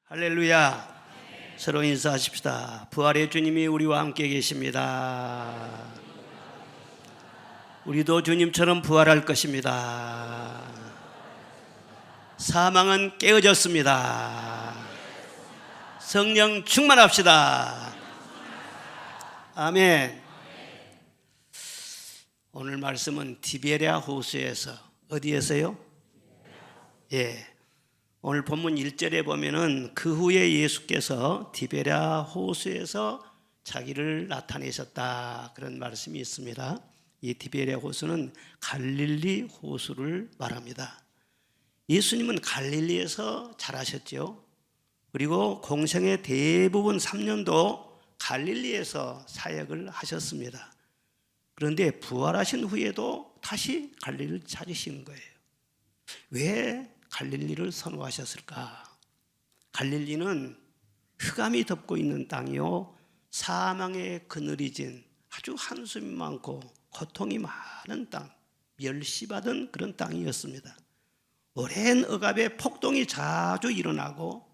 할렐루야. 서로 인사하십시다. 부활의 주님이 우리와 함께 계십니다. 우리도 주님처럼 부활할 것입니다. 사망은 깨어졌습니다. 성령 충만합시다. 아멘. 오늘 말씀은 디베랴 호수에서, 어디에서요? 오늘 본문 1절에 보면은 그 후에 예수께서 디베랴 호수에서 자기를 나타내셨다, 그런 말씀이 있습니다. 이 디베랴 호수는 갈릴리 호수를 말합니다. 예수님은 갈릴리에서 자라셨죠. 그리고 공생의 대부분 3년도 갈릴리에서 사역을 하셨습니다. 그런데 부활하신 후에도 다시 갈릴리를 찾으신 거예요. 왜 갈릴리를 선호하셨을까? 갈릴리는 흑암이 덮고 있는 땅이요, 사망의 그늘이 진 아주 한숨이 많고 고통이 많은 땅, 멸시받은 그런 땅이었습니다. 오랜 억압의 폭동이 자주 일어나고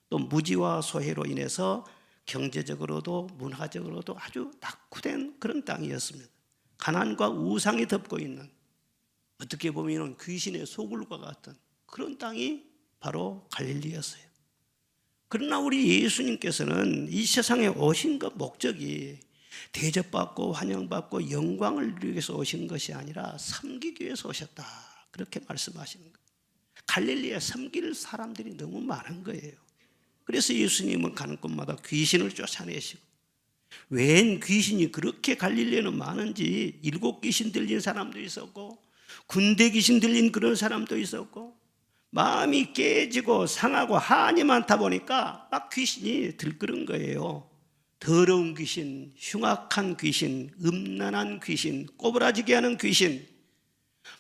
또 무지와 소해로 인해서 경제적으로도 문화적으로도 아주 낙후된 그런 땅이었습니다. 가난과 우상이 덮고 있는, 어떻게 보면 귀신의 소굴과 같은 그런 땅이 바로 갈릴리였어요. 그러나 우리 예수님께서는 이 세상에 오신 그 목적이 대접받고 환영받고 영광을 누리기 위해서 오신 것이 아니라 섬기기 위해서 오셨다, 그렇게 말씀하시는 거예요. 갈릴리에 섬길 사람들이 너무 많은 거예요. 그래서 예수님은 가는 곳마다 귀신을 쫓아내시고, 웬 귀신이 그렇게 갈릴리에는 많은지 7 귀신 들린 사람도 있었고 군대 귀신 들린 그런 사람도 있었고, 마음이 깨지고 상하고 한이 많다 보니까 막 귀신이 들끓은 거예요. 더러운 귀신, 흉악한 귀신, 음란한 귀신, 꼬부라지게 하는 귀신,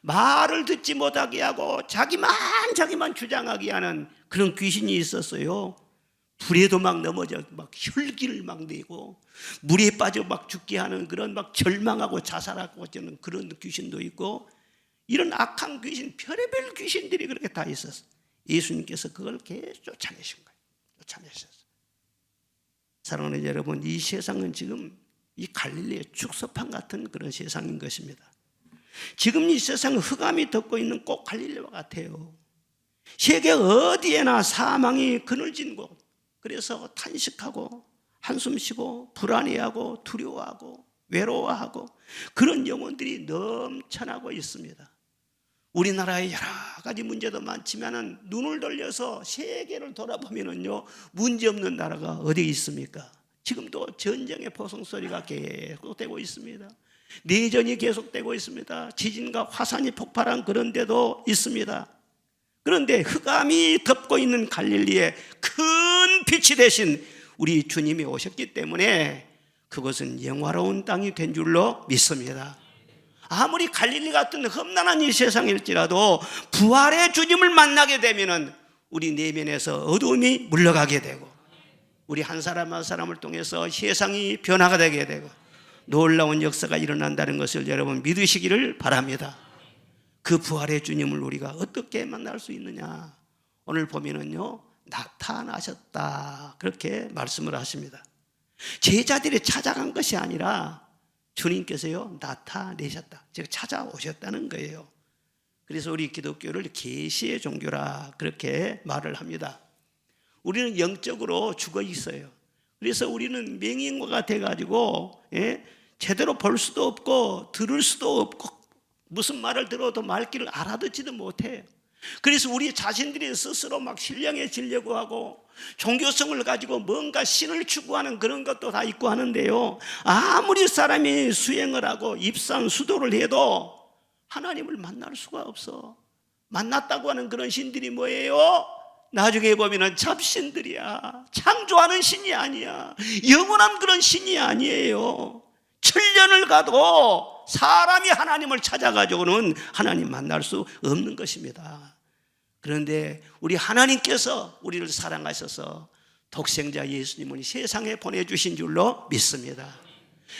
말을 듣지 못하게 하고 자기만 주장하게 하는 그런 귀신이 있었어요. 불에도 막 넘어져 막 혈기를 막 내고 물에 빠져 막 죽게 하는 그런, 막 절망하고 자살하고 하는 그런 귀신도 있고, 이런 악한 귀신, 별의별 귀신들이 그렇게 다 있었어요. 예수님께서 그걸 계속 쫓아내신 거예요. 쫓아내셨어요. 사랑하는 여러분, 이 세상은 지금 이 갈릴리의 축소판 같은 그런 세상인 것입니다. 지금 이 세상은 흑암이 덮고 있는 꼭 갈릴리와 같아요. 세계 어디에나 사망이 그늘진 곳, 그래서 탄식하고 한숨 쉬고 불안해하고 두려워하고 외로워하고 그런 영혼들이 넘쳐나고 있습니다. 우리나라에 여러 가지 문제도 많지만은 눈을 돌려서 세계를 돌아보면은요, 문제없는 나라가 어디 있습니까? 지금도 전쟁의 포성 소리가 계속되고 있습니다. 내전이 계속되고 있습니다. 지진과 화산이 폭발한 그런 데도 있습니다. 그런데 흑암이 덮고 있는 갈릴리에 큰 빛이 되신 우리 주님이 오셨기 때문에 그것은 영화로운 땅이 된 줄로 믿습니다. 아무리 갈릴리 같은 험난한 이 세상일지라도 부활의 주님을 만나게 되면은 우리 내면에서 어두움이 물러가게 되고, 우리 한 사람 한 사람을 통해서 세상이 변화가 되게 되고 놀라운 역사가 일어난다는 것을 여러분 믿으시기를 바랍니다. 그 부활의 주님을 우리가 어떻게 만날 수 있느냐? 오늘 보면은요, 나타나셨다, 그렇게 말씀을 하십니다. 제자들이 찾아간 것이 아니라 주님께서요, 나타내셨다, 즉 찾아오셨다는 거예요. 그래서 우리 기독교를 계시의 종교라 그렇게 말을 합니다. 우리는 영적으로 죽어 있어요. 그래서 우리는 맹인과 같아가지고 제대로 볼 수도 없고 들을 수도 없고 무슨 말을 들어도 말귀를 알아듣지도 못해요. 그래서 우리 자신들이 스스로 막 신령해지려고 하고 종교성을 가지고 뭔가 신을 추구하는 그런 것도 다 있고 하는데요, 아무리 사람이 수행을 하고 입산 수도를 해도 하나님을 만날 수가 없어. 만났다고 하는 그런 신들이 뭐예요? 나중에 보면 잡신들이야. 창조하는 신이 아니야. 영원한 그런 신이 아니에요. 천년을 가도 사람이 하나님을 찾아가지고는 하나님 만날 수 없는 것입니다. 그런데 우리 하나님께서 우리를 사랑하셔서 독생자 예수님을 세상에 보내주신 줄로 믿습니다.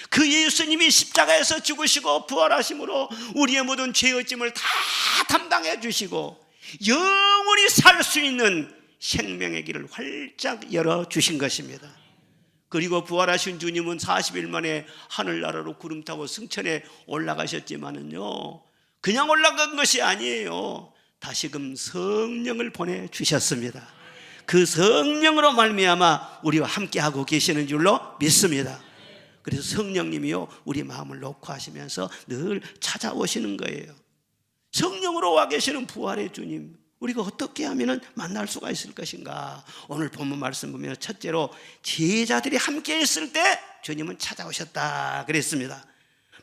그 예수님이 십자가에서 죽으시고 부활하심으로 우리의 모든 죄의 짐을 다 담당해 주시고 영원히 살 수 있는 생명의 길을 활짝 열어주신 것입니다. 그리고 부활하신 주님은 40일 만에 하늘나라로 구름 타고 승천에 올라가셨지만은요, 그냥 올라간 것이 아니에요. 다시금 성령을 보내주셨습니다. 그 성령으로 말미암아 우리와 함께하고 계시는 줄로 믿습니다. 그래서 성령님이요, 우리 마음을 놓고 하시면서 늘 찾아오시는 거예요. 성령으로 와 계시는 부활의 주님, 우리가 어떻게 하면 만날 수가 있을 것인가? 오늘 본문 말씀 보면 첫째로 제자들이 함께 있을 때 주님은 찾아오셨다 그랬습니다.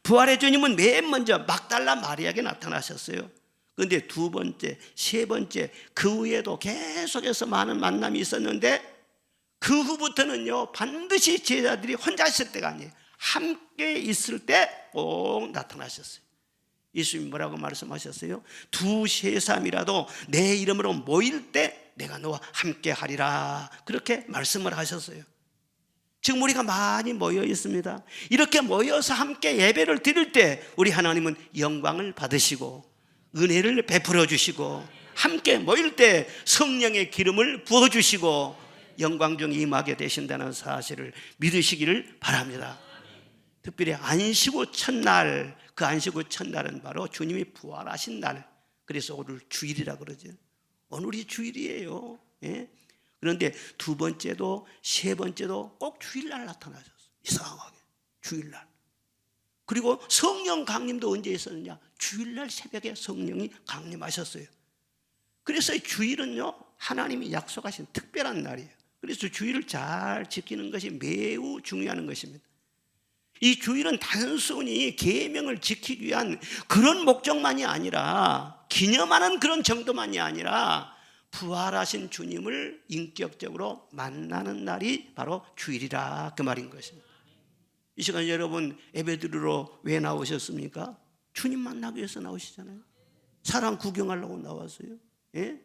부활의 주님은 맨 먼저 막달라 마리아에게 나타나셨어요. 그런데 두 번째, 세 번째, 그 후에도 계속해서 많은 만남이 있었는데 그 후부터는요, 반드시 제자들이 혼자 있을 때가 아니에요. 함께 있을 때 꼭 나타나셨어요. 예수님이 뭐라고 말씀하셨어요? 두세 사람이라도 내 이름으로 모일 때 내가 너와 함께 하리라, 그렇게 말씀을 하셨어요. 지금 우리가 많이 모여 있습니다. 이렇게 모여서 함께 예배를 드릴 때 우리 하나님은 영광을 받으시고 은혜를 베풀어 주시고 함께 모일 때 성령의 기름을 부어주시고 영광 중에 임하게 되신다는 사실을 믿으시기를 바랍니다. 특별히 안식구 첫날, 그 안식구 첫날은 바로 주님이 부활하신 날, 그래서 오늘 주일이라 그러죠. 오늘이 주일이에요. 예? 그런데 두 번째도 세 번째도 꼭 주일날 나타나셨어요. 이상하게 주일날. 그리고 성령 강림도 언제 있었느냐? 주일날 새벽에 성령이 강림하셨어요. 그래서 주일은요, 하나님이 약속하신 특별한 날이에요. 그래서 주일을 잘 지키는 것이 매우 중요한 것입니다. 이 주일은 단순히 계명을 지키기 위한 그런 목적만이 아니라, 기념하는 그런 정도만이 아니라 부활하신 주님을 인격적으로 만나는 날이 바로 주일이라, 그 말인 것입니다. 이 시간 여러분 예배드리러 왜 나오셨습니까? 주님 만나기 위해서 나오시잖아요. 사람 구경하려고 나왔어요. 예?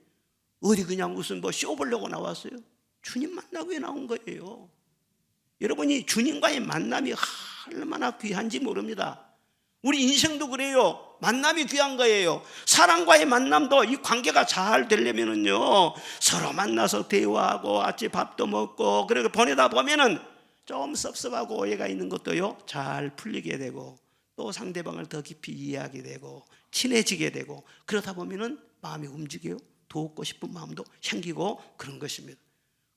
어디 그냥 무슨 쇼 보려고 나왔어요? 주님 만나기 위해 나온 거예요. 여러분이 주님과의 만남이 얼마나 귀한지 모릅니다. 우리 인생도 그래요. 만남이 귀한 거예요. 사람과의 만남도, 이 관계가 잘 되려면은요, 서로 만나서 대화하고 같이 밥도 먹고, 그렇게 보내다 보면은 좀 섭섭하고 오해가 있는 것도요, 잘 풀리게 되고, 또 상대방을 더 깊이 이해하게 되고 친해지게 되고, 그러다 보면은 마음이 움직여요. 돕고 싶은 마음도 생기고 그런 것입니다.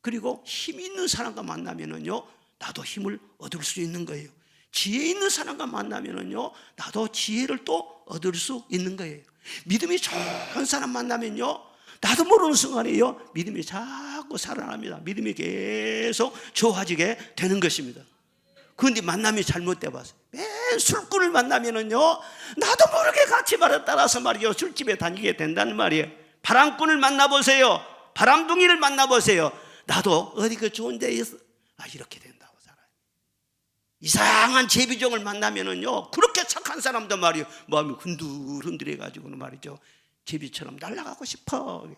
그리고 힘 있는 사람과 만나면은요, 나도 힘을 얻을 수 있는 거예요. 지혜 있는 사람과 만나면은요, 나도 지혜를 또 얻을 수 있는 거예요. 믿음이 좋은 사람 만나면요, 나도 모르는 순간에요, 믿음이 자꾸 살아납니다. 믿음이 계속 좋아지게 되는 것입니다. 그런데 만남이 잘못돼 봤어요. 맨 술꾼을 만나면은요, 나도 모르게 같이 말에 따라서 말이요, 술집에 다니게 된다는 말이에요. 바람꾼을 만나보세요. 바람둥이를 만나보세요. 나도 어디 그 좋은 데 있어, 이렇게 된다고 살아요. 이상한 제비종을 만나면은요, 그렇게 착한 사람도 말이요, 마음이 흔들흔들해가지고는 말이죠, 제비처럼 날아가고 싶어.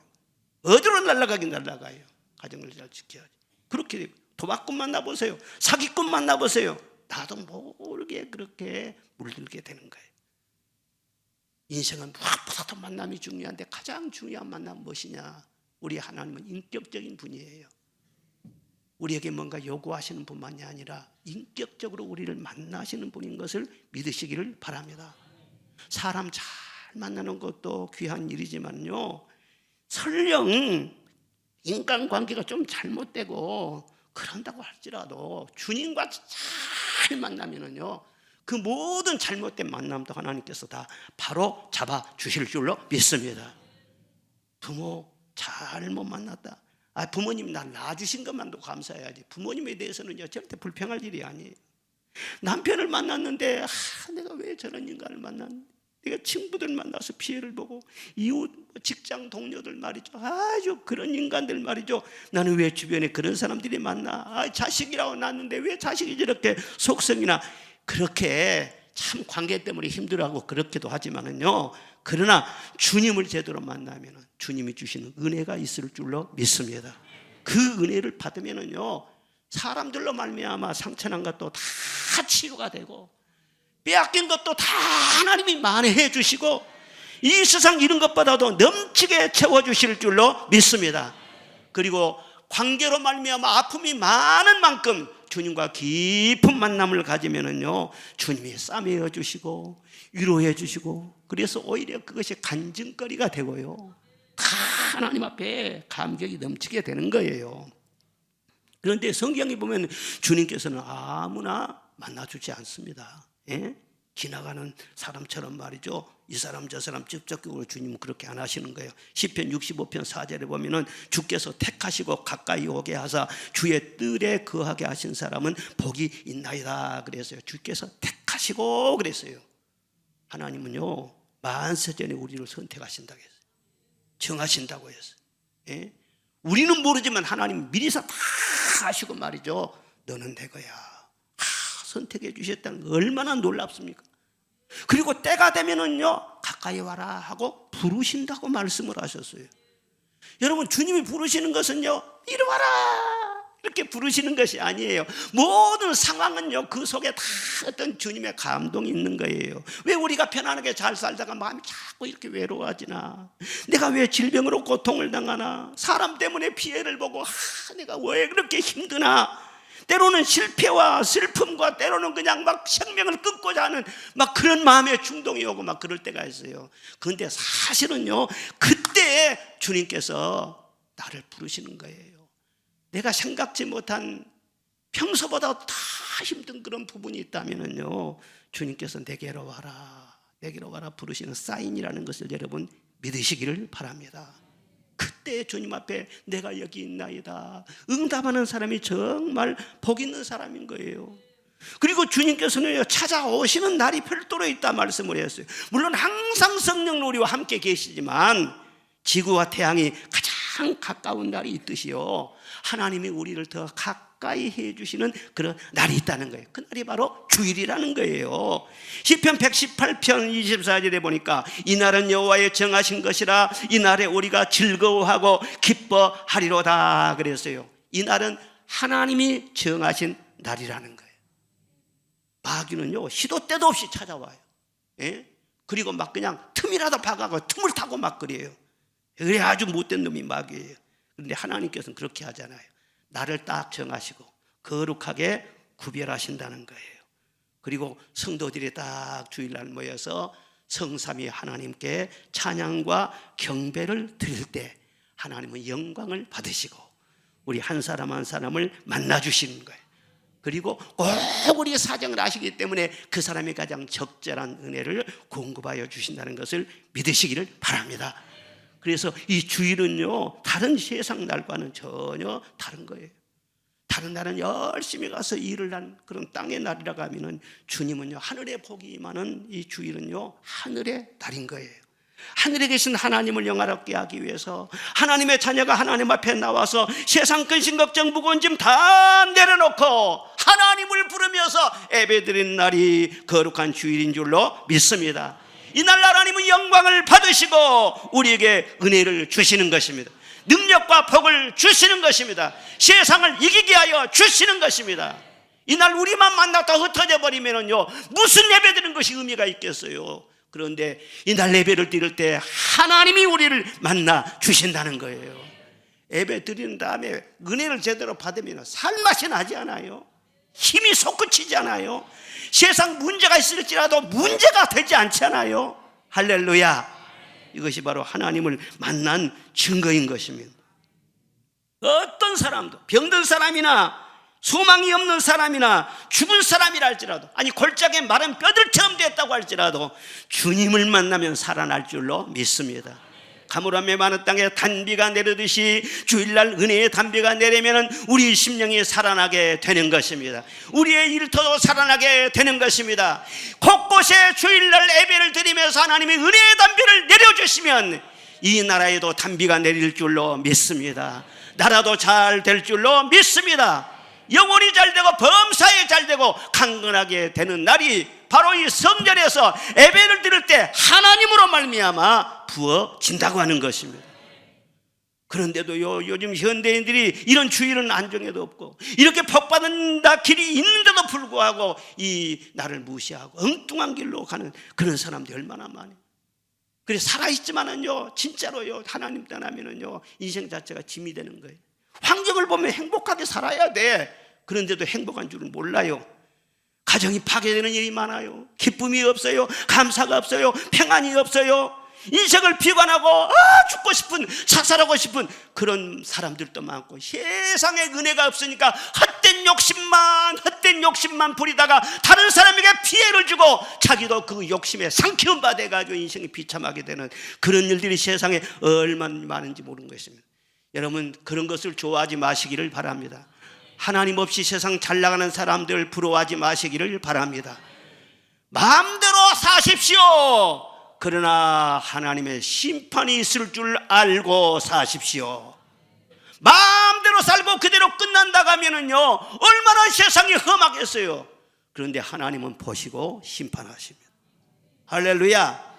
어디로 날아가긴 날아가요. 가정을 잘 지켜야지. 그렇게 되고, 도박꾼 만나보세요. 사기꾼 만나보세요. 나도 모르게 그렇게 물들게 되는 거예요. 인생은 무엇보다도 만남이 중요한데 가장 중요한 만남 무엇이냐? 우리 하나님은 인격적인 분이에요. 우리에게 뭔가 요구하시는 분만이 아니라 인격적으로 우리를 만나시는 분인 것을 믿으시기를 바랍니다. 사람 잘 만나는 것도 귀한 일이지만요, 설령 인간관계가 좀 잘못되고 그런다고 할지라도 주님과 잘 만나면은요, 그 모든 잘못된 만남도 하나님께서 다 바로 잡아 주실 줄로 믿습니다. 부모 잘못 만났다. 부모님 날 낳아주신 것만도 감사해야지. 부모님에 대해서는요, 절대 불평할 일이 아니에요. 남편을 만났는데 내가 왜 저런 인간을 만났는데, 내가 친구들 만나서 피해를 보고, 이웃 직장 동료들 말이죠, 아주 그런 인간들 말이죠, 나는 왜 주변에 그런 사람들이 많나. 자식이라고 낳았는데 왜 자식이 저렇게 속성이나, 그렇게 참 관계 때문에 힘들어하고 그렇기도 하지만은요, 그러나 주님을 제대로 만나면 주님이 주시는 은혜가 있을 줄로 믿습니다. 그 은혜를 받으면은요, 사람들로 말미암아 상처난 것도 다 치유가 되고, 빼앗긴 것도 다 하나님이 만회해 주시고, 이 세상 이런 것보다도 넘치게 채워주실 줄로 믿습니다. 그리고 관계로 말미암아 아픔이 많은 만큼 주님과 깊은 만남을 가지면은요, 주님이 싸매어 주시고 위로해 주시고, 그래서 오히려 그것이 간증거리가 되고요, 다 하나님 앞에 감격이 넘치게 되는 거예요. 그런데 성경에 보면 주님께서는 아무나 만나주지 않습니다. 예? 지나가는 사람처럼 말이죠, 이 사람 저 사람 직접적으로 주님은 그렇게 안 하시는 거예요. 시편 65편 4절에 보면은 주께서 택하시고 가까이 오게 하사 주의 뜰에 거하게 하신 사람은 복이 있나이다 그랬어요. 주께서 택하시고 그랬어요. 하나님은요, 만세전에 우리를 선택하신다고 했어요. 정하신다고 했어요. 예? 우리는 모르지만 하나님은 미리서 다 아시고 말이죠, 너는 내 거야, 선택해 주셨다는 거 얼마나 놀랍습니까? 그리고 때가 되면은요, 가까이 와라 하고 부르신다고 말씀을 하셨어요. 여러분, 주님이 부르시는 것은요, 이리 와라 이렇게 부르시는 것이 아니에요. 모든 상황은요, 그 속에 다 어떤 주님의 감동이 있는 거예요. 왜 우리가 편안하게 잘 살다가 마음이 자꾸 이렇게 외로워지나? 내가 왜 질병으로 고통을 당하나? 사람 때문에 피해를 보고 내가 왜 그렇게 힘드나? 때로는 실패와 슬픔과 때로는 그냥 막 생명을 끊고자 하는 막 그런 마음의 충동이 오고 막 그럴 때가 있어요. 그런데 사실은요, 그때 주님께서 나를 부르시는 거예요. 내가 생각지 못한 평소보다 더 힘든 그런 부분이 있다면요, 주님께서 내게로 와라, 내게로 와라 부르시는 사인이라는 것을 여러분 믿으시기를 바랍니다. 그때 주님 앞에 내가 여기 있나이다 응답하는 사람이 정말 복 있는 사람인 거예요. 그리고 주님께서는 찾아오시는 날이 별도로 있다 말씀을 했어요. 물론 항상 성령 우리와 함께 계시지만 지구와 태양이 가장 가까운 날이 있듯이요, 하나님이 우리를 더 가까이 해주시는 그런 날이 있다는 거예요. 그 날이 바로 주일이라는 거예요. 시편 118편 24절에 보니까 이 날은 여호와의 정하신 것이라 이 날에 우리가 즐거워하고 기뻐하리로다 그랬어요. 이 날은 하나님이 정하신 날이라는 거예요. 마귀는요, 시도 때도 없이 찾아와요. 예? 그리고 막 그냥 틈이라도 박아고 틈을 타고 막 그래요. 그래 아주 못된 놈이 마귀예요. 그런데 하나님께서는 그렇게 하잖아요. 나를 딱 정하시고 거룩하게 구별하신다는 거예요. 그리고 성도들이 딱 주일날 모여서 성삼위 하나님께 찬양과 경배를 드릴 때 하나님은 영광을 받으시고 우리 한 사람 한 사람을 만나주시는 거예요. 그리고 꼭 우리의 사정을 아시기 때문에 그 사람이 가장 적절한 은혜를 공급하여 주신다는 것을 믿으시기를 바랍니다. 그래서 이 주일은요, 다른 세상 날과는 전혀 다른 거예요. 다른 날은 열심히 가서 일을 한 그런 땅의 날이라고 하면은, 주님은요, 하늘의 복이 임하는 이 주일은요, 하늘의 날인 거예요. 하늘에 계신 하나님을 영화롭게 하기 위해서 하나님의 자녀가 하나님 앞에 나와서 세상 근심 걱정 무거운 짐 다 내려놓고 하나님을 부르면서 예배드리는 날이 거룩한 주일인 줄로 믿습니다. 이날 하나님은 영광을 받으시고 우리에게 은혜를 주시는 것입니다. 능력과 복을 주시는 것입니다. 세상을 이기게 하여 주시는 것입니다. 이날 우리만 만났다 흩어져 버리면요, 무슨 예배 드리는 것이 의미가 있겠어요. 그런데 이날 예배를 드릴 때 하나님이 우리를 만나 주신다는 거예요. 예배 드리는 다음에 은혜를 제대로 받으면 살맛이 나지 않아요? 힘이 솟구치지 않아요? 세상 문제가 있을지라도 문제가 되지 않잖아요. 할렐루야. 이것이 바로 하나님을 만난 증거인 것입니다. 어떤 사람도, 병든 사람이나 소망이 없는 사람이나 죽은 사람이라 할지라도, 아니 골짜기에 마른 뼈들처럼 됐다고 할지라도 주님을 만나면 살아날 줄로 믿습니다. 가물함에 많은 땅에 단비가 내리듯이 주일날 은혜의 단비가 내리면 우리 심령이 살아나게 되는 것입니다. 우리의 일터도 살아나게 되는 것입니다. 곳곳에 주일날 예배를 드리면서 하나님의 은혜의 단비를 내려주시면 이 나라에도 단비가 내릴 줄로 믿습니다. 나라도 잘 될 줄로 믿습니다. 영혼이 잘되고 범사에 잘되고 강건하게 되는 날이 바로 이 성전에서 예배를 드릴 때 하나님으로 말미암아 부어진다고 하는 것입니다. 그런데도요, 요즘 현대인들이 이런 주일은 안정에도 없고 이렇게 복받은 길이 있는데도 불구하고 이 날을 무시하고 엉뚱한 길로 가는 그런 사람들이 얼마나 많아요. 그래서 살아있지만은요, 진짜로요, 하나님 떠나면은요, 인생 자체가 짐이 되는 거예요. 환경을 보면 행복하게 살아야 돼. 그런데도 행복한 줄은 몰라요. 가정이 파괴되는 일이 많아요. 기쁨이 없어요. 감사가 없어요. 평안이 없어요. 인생을 비관하고 죽고 싶은, 자살하고 싶은 그런 사람들도 많고, 세상에 은혜가 없으니까 헛된 욕심만 부리다가 다른 사람에게 피해를 주고 자기도 그 욕심에 상키운 바 돼가지고 인생이 비참하게 되는 그런 일들이 세상에 얼마나 많은지 모르는 것입니다. 여러분, 그런 것을 좋아하지 마시기를 바랍니다. 하나님 없이 세상 잘 나가는 사람들 부러워하지 마시기를 바랍니다. 마음대로 사십시오. 그러나 하나님의 심판이 있을 줄 알고 사십시오. 마음대로 살고 그대로 끝난다고 하면은요, 얼마나 세상이 험하겠어요. 그런데 하나님은 보시고 심판하십니다. 할렐루야.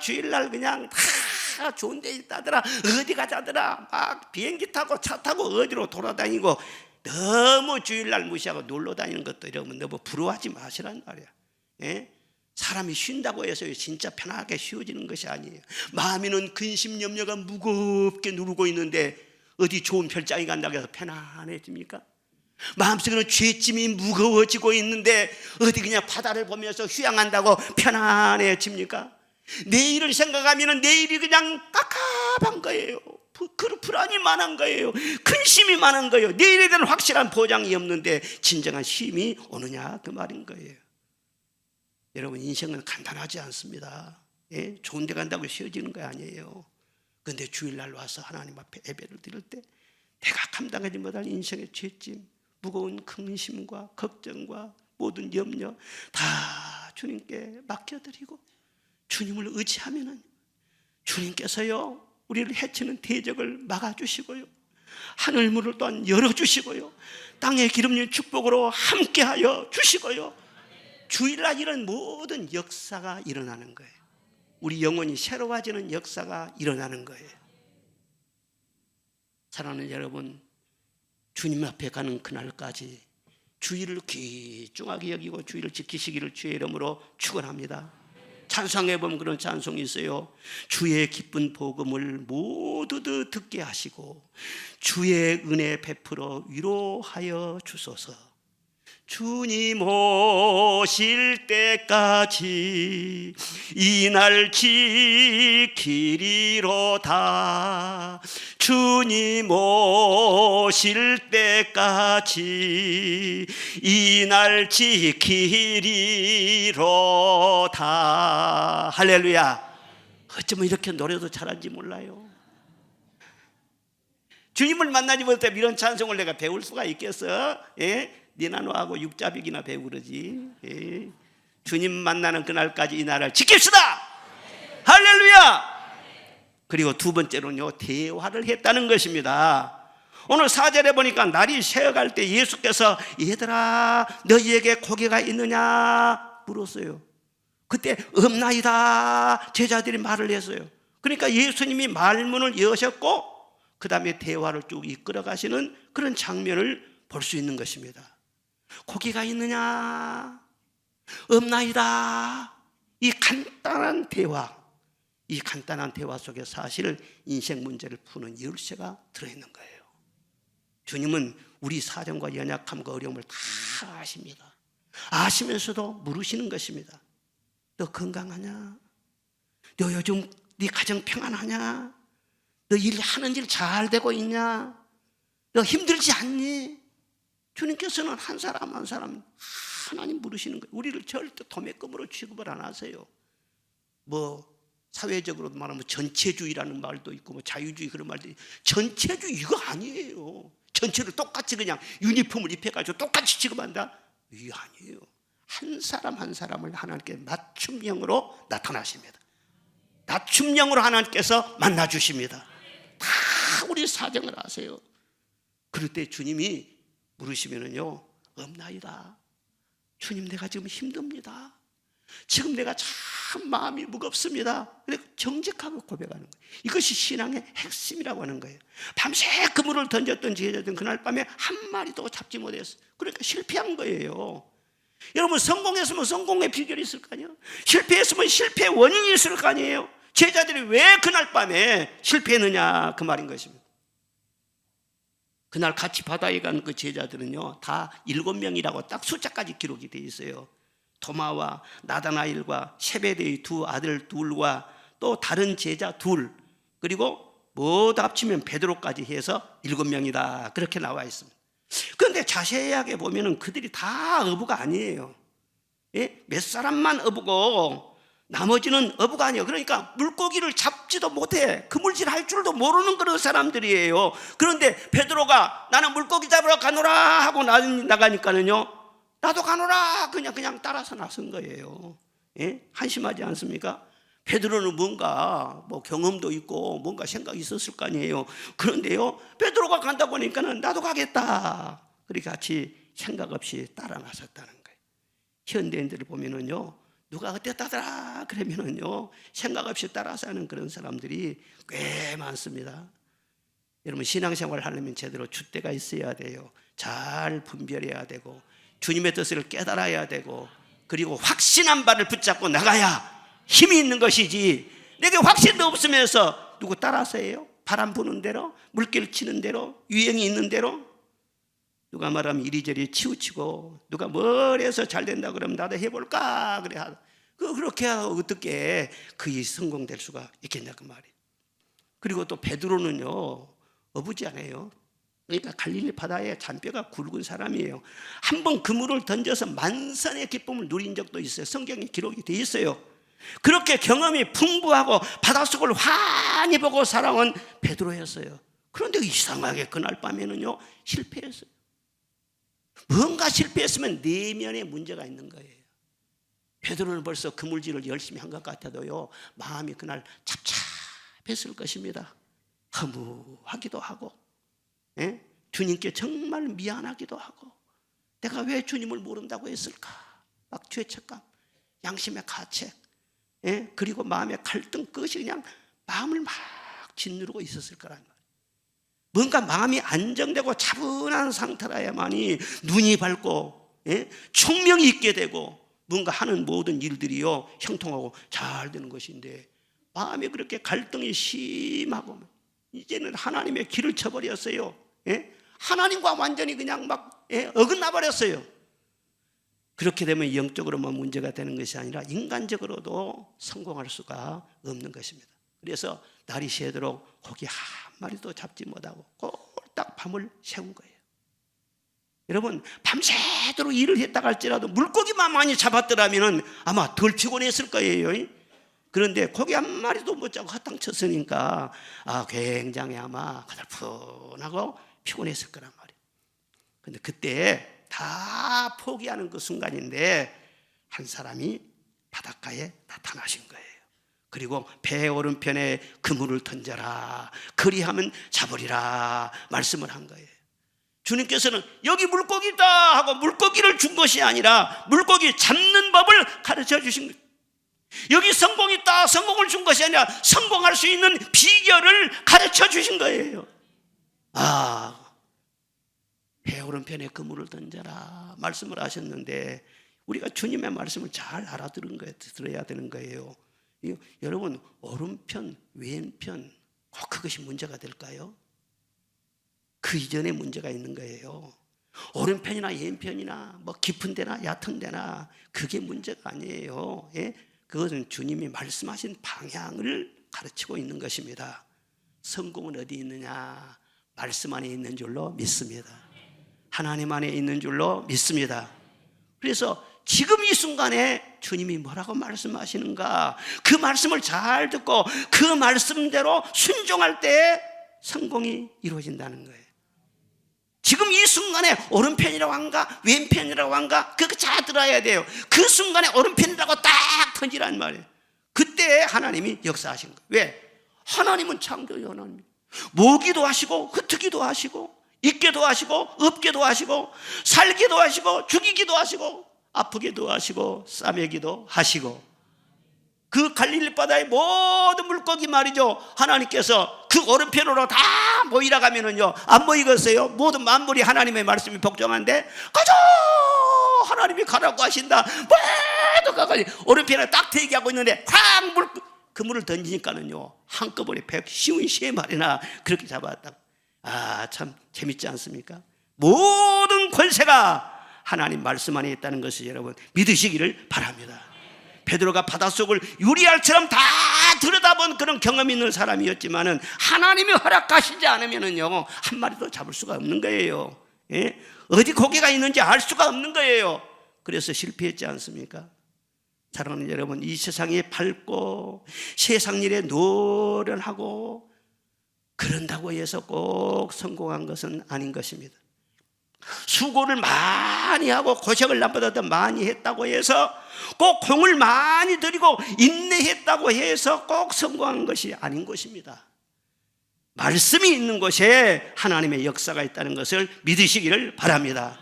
주일날 그냥 다 좋은 데 있다더라, 어디 가자더라, 막 비행기 타고 차 타고 어디로 돌아다니고, 너무 주일날 무시하고 놀러 다니는 것도 여러분 너무 부러워하지 마시란 말이야. 예? 사람이 쉰다고 해서 진짜 편하게 쉬어지는 것이 아니에요. 마음에는 근심 염려가 무겁게 누르고 있는데 어디 좋은 별장에 간다고 해서 편안해집니까? 마음속에는 죄짐이 무거워지고 있는데 어디 그냥 바다를 보면서 휴양한다고 편안해집니까? 내일을 생각하면 내일이 그냥 깝깝한 거예요. 불안이 많은 거예요. 근심이 많은 거예요. 내일에 대한 확실한 보장이 없는데 진정한 쉼이 오느냐, 그 말인 거예요. 여러분, 인생은 간단하지 않습니다. 예? 좋은 데 간다고 쉬어지는 거 아니에요. 그런데 주일날 와서 하나님 앞에 예배를 드릴 때 내가 감당하지 못할 인생의 죄짐, 무거운 근심과 걱정과 모든 염려 다 주님께 맡겨드리고 주님을 의지하면 주님께서요, 우리를 해치는 대적을 막아주시고요, 하늘문을 또한 열어주시고요, 땅의 기름진 축복으로 함께하여 주시고요, 주일날 이런 모든 역사가 일어나는 거예요. 우리 영혼이 새로워지는 역사가 일어나는 거예요. 사랑하는 여러분, 주님 앞에 가는 그날까지 주일을 귀중하게 여기고 주일을 지키시기를 주의 이름으로 축원합니다. 찬송에 보면 그런 찬송이 있어요. 주의 기쁜 복음을 모두 듣게 하시고 주의 은혜 베풀어 위로하여 주소서. 주님 오실 때까지 이 날 지키리로다. 주님 오실 때까지 이 날 지키리로다. 할렐루야. 어쩌면 이렇게 노래도 잘하는지 몰라요. 주님을 만나지 못해 이런 찬송을 내가 배울 수가 있겠어? 예? 니나노하고 육자빅이나 배우고 그러지. 예. 주님 만나는 그날까지 이 날을 지킵시다. 할렐루야. 그리고 두 번째로는요, 대화를 했다는 것입니다. 오늘 4절에 보니까 날이 새어갈 때 예수께서 얘들아 너희에게 고기가 있느냐 물었어요. 그때 없나이다 제자들이 말을 했어요. 그러니까 예수님이 말문을 여셨고 그 다음에 대화를 쭉 이끌어 가시는 그런 장면을 볼 수 있는 것입니다. 고기가 있느냐 없나이다. 이 간단한 대화, 이 간단한 대화 속에 사실 인생 문제를 푸는 열쇠가 들어있는 거예요. 주님은 우리 사정과 연약함과 어려움을 다 아십니다. 아시면서도 물으시는 것입니다. 너 건강하냐? 너 요즘 네 가정 평안하냐? 너 일하는 일 잘 되고 있냐? 너 힘들지 않니? 주님께서는 한 사람 한 사람 하나님 물으시는 거예요. 우리를 절대 도매금으로 취급을 안 하세요. 뭐 사회적으로 말하면 전체주의라는 말도 있고 뭐 자유주의 그런 말도 있고, 전체주의 이거 아니에요. 전체를 똑같이 그냥 유니폼을 입혀가지고 똑같이 취급한다? 이게 아니에요. 한 사람 한 사람을 하나님께 맞춤형으로 나타나십니다. 맞춤형으로 하나님께서 만나주십니다. 다 우리 사정을 아세요. 그럴 때 주님이 물으시면은요, 없나이다. 주님 내가 지금 힘듭니다. 지금 내가 참 마음이 무겁습니다. 정직하게 고백하는 거예요. 이것이 신앙의 핵심이라고 하는 거예요. 밤새 그물을 던졌던 제자들은 그날 밤에 한 마리도 잡지 못했어요. 그러니까 실패한 거예요. 여러분, 성공했으면 성공의 비결이 있을 거 아니에요? 실패했으면 실패의 원인이 있을 거 아니에요? 제자들이 왜 그날 밤에 실패했느냐, 그 말인 것입니다. 그날 같이 바다에 간 그 제자들은요, 다 7명이라고 딱 숫자까지 기록이 되어 있어요. 도마와 나다나엘과 세베대의 두 아들 둘과 또 다른 제자 둘, 그리고 모두 합치면 베드로까지 해서 7명이다, 그렇게 나와 있습니다. 그런데 자세하게 보면은 그들이 다 어부가 아니에요. 예? 몇 사람만 어부고 나머지는 어부가 아니에요. 그러니까 물고기를 잡지도 못해, 그물질 할 줄도 모르는 그런 사람들이에요. 그런데 베드로가 나는 물고기 잡으러 가노라 하고 나가니까는요, 나도 가노라 그냥 따라서 나선 거예요. 예? 한심하지 않습니까? 베드로는 뭔가 경험도 있고 뭔가 생각이 있었을 거 아니에요. 그런데요, 베드로가 간다고 하니까는 나도 가겠다, 그렇게 같이 생각 없이 따라 나섰다는 거예요. 현대인들을 보면은요, 누가 어땠다더라 그러면은요, 생각 없이 따라서 하는 그런 사람들이 꽤 많습니다. 여러분, 신앙생활을 하려면 제대로 줏대가 있어야 돼요. 잘 분별해야 되고 주님의 뜻을 깨달아야 되고, 그리고 확신한 바를 붙잡고 나가야 힘이 있는 것이지, 내게 확신도 없으면서 누구 따라서 해요? 바람 부는 대로, 물결 치는 대로, 유행이 있는 대로, 누가 말하면 이리저리 치우치고, 누가 뭘 해서 잘 된다 그러면 나도 해볼까 그래 하다. 그렇게 하고 어떻게 그이 성공될 수가 있겠냐 그 말이에요. 그리고 또 베드로는요, 어부지 않아요. 그러니까 갈릴리 바다에 잔뼈가 굵은 사람이에요. 한번 그물을 던져서 만선의 기쁨을 누린 적도 있어요. 성경에 기록이 돼 있어요. 그렇게 경험이 풍부하고 바닷속을 환히 보고 살아온 베드로였어요. 그런데 이상하게 그날 밤에는요, 실패했어요. 뭔가 실패했으면 내면에 문제가 있는 거예요. 베드로는 벌써 그물질을 열심히 한 것 같아도요, 마음이 그날 잡잡했을 것입니다. 허무하기도 하고, 예? 주님께 정말 미안하기도 하고, 내가 왜 주님을 모른다고 했을까, 막 죄책감, 양심의 가책, 예? 그리고 마음의 갈등, 그것이 그냥 마음을 막 짓누르고 있었을 거란 말이에요. 뭔가 마음이 안정되고 차분한 상태라야만이 눈이 밝고, 예? 총명이 있게 되고 뭔가 하는 모든 일들이요, 형통하고 잘 되는 것인데, 마음에 그렇게 갈등이 심하고 이제는 하나님의 길을 쳐버렸어요. 예? 하나님과 완전히 그냥 막 어긋나 버렸어요. 그렇게 되면 영적으로만 문제가 되는 것이 아니라 인간적으로도 성공할 수가 없는 것입니다. 그래서 날이 새도록 고기 한 마리도 잡지 못하고 꼴딱 밤을 새운 거예요. 여러분, 밤새도록 일을 했다가 할지라도 물고기만 많이 잡았더라면 아마 덜 피곤했을 거예요. 그런데 고기 한 마리도 못 잡고 허탕 쳤으니까 굉장히 아마 가들푼하고 피곤했을 거란 말이에요. 그런데 그때 다 포기하는 그 순간인데 한 사람이 바닷가에 나타나신 거예요. 그리고 배 오른편에 그물을 던져라, 그리하면 잡으리라 말씀을 한 거예요. 주님께서는 여기 물고기 있다 하고 물고기를 준 것이 아니라 물고기 잡는 법을 가르쳐 주신 거예요. 여기 성공이 있다, 성공을 준 것이 아니라 성공할 수 있는 비결을 가르쳐 주신 거예요. 배 오른편에 그물을 던져라 말씀을 하셨는데, 우리가 주님의 말씀을 잘 알아들은 거예요. 들어야 되는 거예요. 여러분, 오른편, 왼편 꼭 그것이 문제가 될까요? 그 이전에 문제가 있는 거예요. 오른편이나 왼편이나 깊은 데나 얕은 데나 그게 문제가 아니에요. 예? 그것은 주님이 말씀하신 방향을 가르치고 있는 것입니다. 성공은 어디 있느냐? 말씀 안에 있는 줄로 믿습니다. 하나님 안에 있는 줄로 믿습니다. 그래서 지금 이 순간에 주님이 뭐라고 말씀하시는가, 그 말씀을 잘 듣고 그 말씀대로 순종할 때 성공이 이루어진다는 거예요. 지금 이 순간에 오른편이라고 한가 왼편이라고 한가 그거 잘 들어야 돼요. 그 순간에 오른편이라고 딱 던지란 말이에요. 그때 하나님이 역사하신 거예요. 왜? 하나님은 창조의 하나님, 모기도 하시고 흩트기도 하시고 있게도 하시고 없게도 하시고 살기도 하시고 죽이기도 하시고 아프기도 하시고 싸매기도 하시고, 그 갈릴리 바다의 모든 물고기 말이죠, 하나님께서 그 오른편으로 다 모이라 가면은요 안 모이겠어요? 모든 만물이 하나님의 말씀이 복종한데 가자 하나님이 가라고 하신다 모두 가가지고 오른편에 딱 대기하고 있는데 확 그물을 던지니까는요 한꺼번에 153마리나 그렇게 잡았다. 아, 참 재밌지 않습니까? 모든 권세가 하나님 말씀 안에 있다는 것을 여러분 믿으시기를 바랍니다. 베드로가 바닷속을 유리알처럼 다 들여다본 그런 경험이 있는 사람이었지만은 하나님이 허락하시지 않으면은요 한 마리도 잡을 수가 없는 거예요. 예? 어디 고개가 있는지 알 수가 없는 거예요. 그래서 실패했지 않습니까? 사랑하는 여러분, 이 세상에 밝고 세상 일에 노련하고 그런다고 해서 꼭 성공한 것은 아닌 것입니다. 수고를 많이 하고 고생을 남보다 더 많이 했다고 해서 꼭 공을 많이 들이고 인내했다고 해서 꼭 성공한 것이 아닌 것입니다. 말씀이 있는 곳에 하나님의 역사가 있다는 것을 믿으시기를 바랍니다.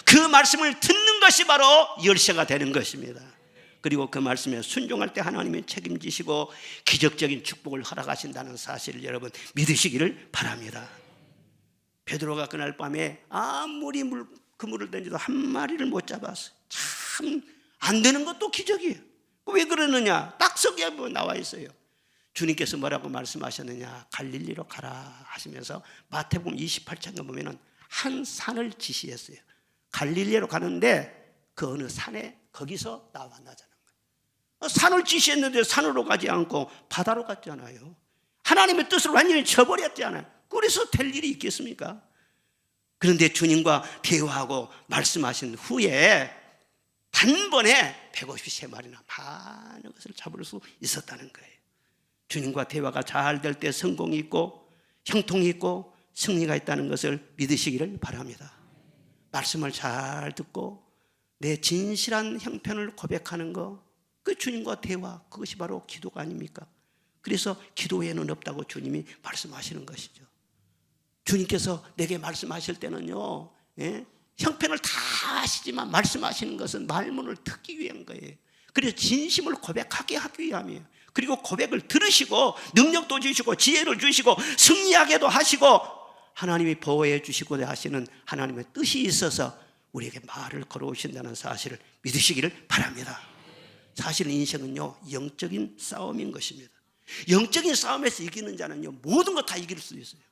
그 말씀을 듣는 것이 바로 열쇠가 되는 것입니다. 그리고 그 말씀에 순종할 때 하나님이 책임지시고 기적적인 축복을 허락하신다는 사실을 여러분 믿으시기를 바랍니다. 베드로가 그날 밤에 아무리 그물을 던져도 한 마리를 못 잡았어요. 참 안 되는 것도 기적이에요. 왜 그러느냐? 딱 거기에 나와 있어요. 주님께서 뭐라고 말씀하셨느냐? 갈릴리로 가라 하시면서 마태복음 28장에 보면은 한 산을 지시했어요. 갈릴리로 가는데 그 어느 산에 거기서 나와 나자는 거예요. 산을 지시했는데 산으로 가지 않고 바다로 갔잖아요. 하나님의 뜻을 완전히 저버렸잖아요. 그래서 될 일이 있겠습니까? 그런데 주님과 대화하고 말씀하신 후에 단번에 153마리나 많은 것을 잡을 수 있었다는 거예요. 주님과 대화가 잘 될 때 성공이 있고 형통이 있고 승리가 있다는 것을 믿으시기를 바랍니다. 말씀을 잘 듣고 내 진실한 형편을 고백하는 거, 그 주님과 대화, 그것이 바로 기도가 아닙니까? 그래서 기도에는 없다고 주님이 말씀하시는 것이죠. 주님께서 내게 말씀하실 때는요, 예? 형편을 다 아시지만 말씀하시는 것은 말문을 듣기 위한 거예요. 그래서 진심을 고백하게 하기 위함이에요. 그리고 고백을 들으시고 능력도 주시고 지혜를 주시고 승리하게도 하시고 하나님이 보호해 주시고 하시는 하나님의 뜻이 있어서 우리에게 말을 걸어오신다는 사실을 믿으시기를 바랍니다. 사실 인생은요 영적인 싸움인 것입니다. 영적인 싸움에서 이기는 자는요 모든 거 다 이길 수 있어요.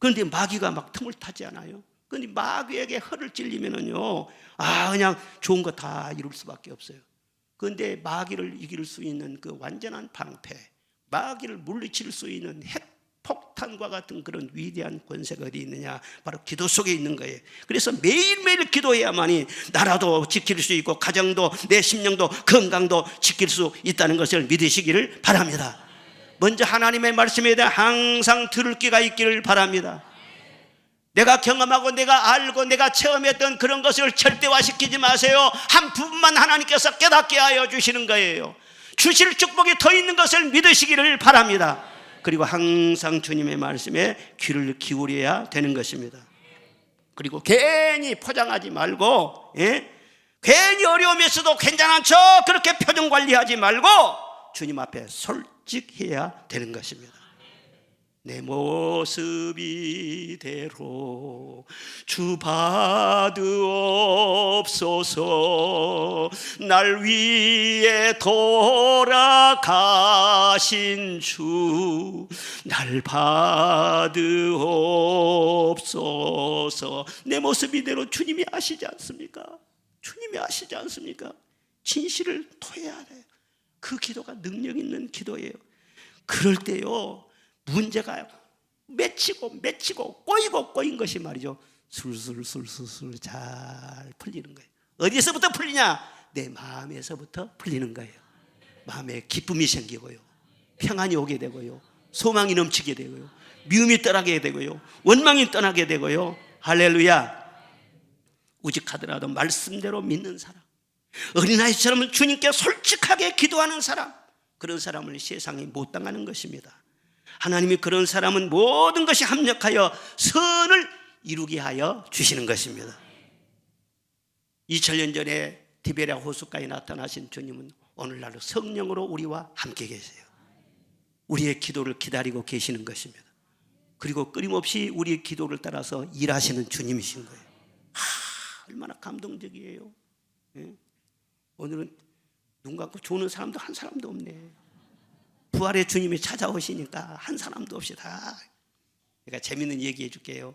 그런데 마귀가 막 틈을 타지 않아요? 그런데 마귀에게 허를 찔리면은요 그냥 좋은 거 다 이룰 수밖에 없어요. 그런데 마귀를 이길 수 있는 그 완전한 방패, 마귀를 물리칠 수 있는 핵폭탄과 같은 그런 위대한 권세가 어디 있느냐? 바로 기도 속에 있는 거예요. 그래서 매일매일 기도해야만이 나라도 지킬 수 있고 가정도 내 심령도 건강도 지킬 수 있다는 것을 믿으시기를 바랍니다. 먼저 하나님의 말씀에 대해 항상 들을 귀가 있기를 바랍니다. 내가 경험하고 내가 알고 내가 체험했던 그런 것을 절대화시키지 마세요. 한 부분만 하나님께서 깨닫게 하여 주시는 거예요. 주실 축복이 더 있는 것을 믿으시기를 바랍니다. 그리고 항상 주님의 말씀에 귀를 기울여야 되는 것입니다. 그리고 괜히 포장하지 말고 괜히 어려움이 있어도 괜찮은 척 그렇게 표정 관리하지 말고 주님 앞에 솔직해야 되는 것입니다. 내 모습 이대로 주 받으옵소서. 날 위해 돌아가신 주 날 받으옵소서. 내 모습 이대로 주님이 아시지 않습니까? 주님이 아시지 않습니까? 진실을 토해야 돼요. 그 기도가 능력 있는 기도예요. 그럴 때요 문제가 맺히고 꼬인 것이 말이죠 술술 잘 풀리는 거예요. 어디서부터 풀리냐? 내 마음에서부터 풀리는 거예요. 마음에 기쁨이 생기고요 평안이 오게 되고요 소망이 넘치게 되고요 미움이 떠나게 되고요 원망이 떠나게 되고요. 할렐루야. 우직하더라도 말씀대로 믿는 사람, 어린아이처럼 주님께 솔직하게 기도하는 사람, 그런 사람을 세상에 못 당하는 것입니다. 하나님이 그런 사람은 모든 것이 합력하여 선을 이루게 하여 주시는 것입니다. 2000년 전에 디베랴 호숫가에 나타나신 주님은 오늘날도 성령으로 우리와 함께 계세요. 우리의 기도를 기다리고 계시는 것입니다. 그리고 끊임없이 우리의 기도를 따라서 일하시는 주님이신 거예요. 얼마나 감동적이에요. 예? 오늘은 눈 감고 조는 사람도 한 사람도 없네. 부활의 주님이 찾아오시니까 한 사람도 없이 다. 제가 재밌는 얘기 해줄게요.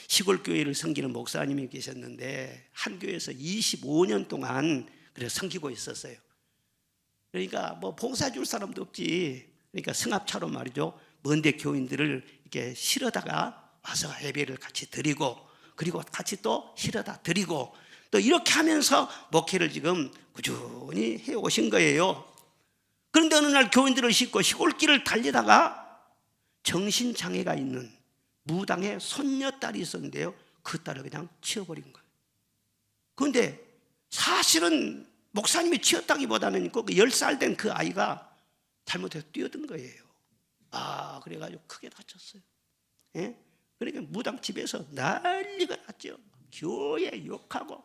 시골 교회를 섬기는 목사님이 계셨는데 한 교회에서 25년 동안 그래서 섬기고 있었어요. 그러니까 뭐 봉사 줄 사람도 없지. 그러니까 승합차로 말이죠. 먼데 교인들을 이렇게 실어다가 와서 예배를 같이 드리고, 그리고 같이 또 실어다 드리고, 또 이렇게 하면서 목회를 지금 꾸준히 해 오신 거예요. 그런데 어느 날 교인들을 싣고 시골길을 달리다가 정신장애가 있는 무당의 손녀딸이 있었는데요, 그 딸을 그냥 치워버린 거예요. 그런데 사실은 목사님이 치웠다기보다는 그 10살 된 그 아이가 잘못해서 뛰어든 거예요. 그래가지고 크게 다쳤어요. 예? 그러니까 무당 집에서 난리가 났죠. 교회 욕하고,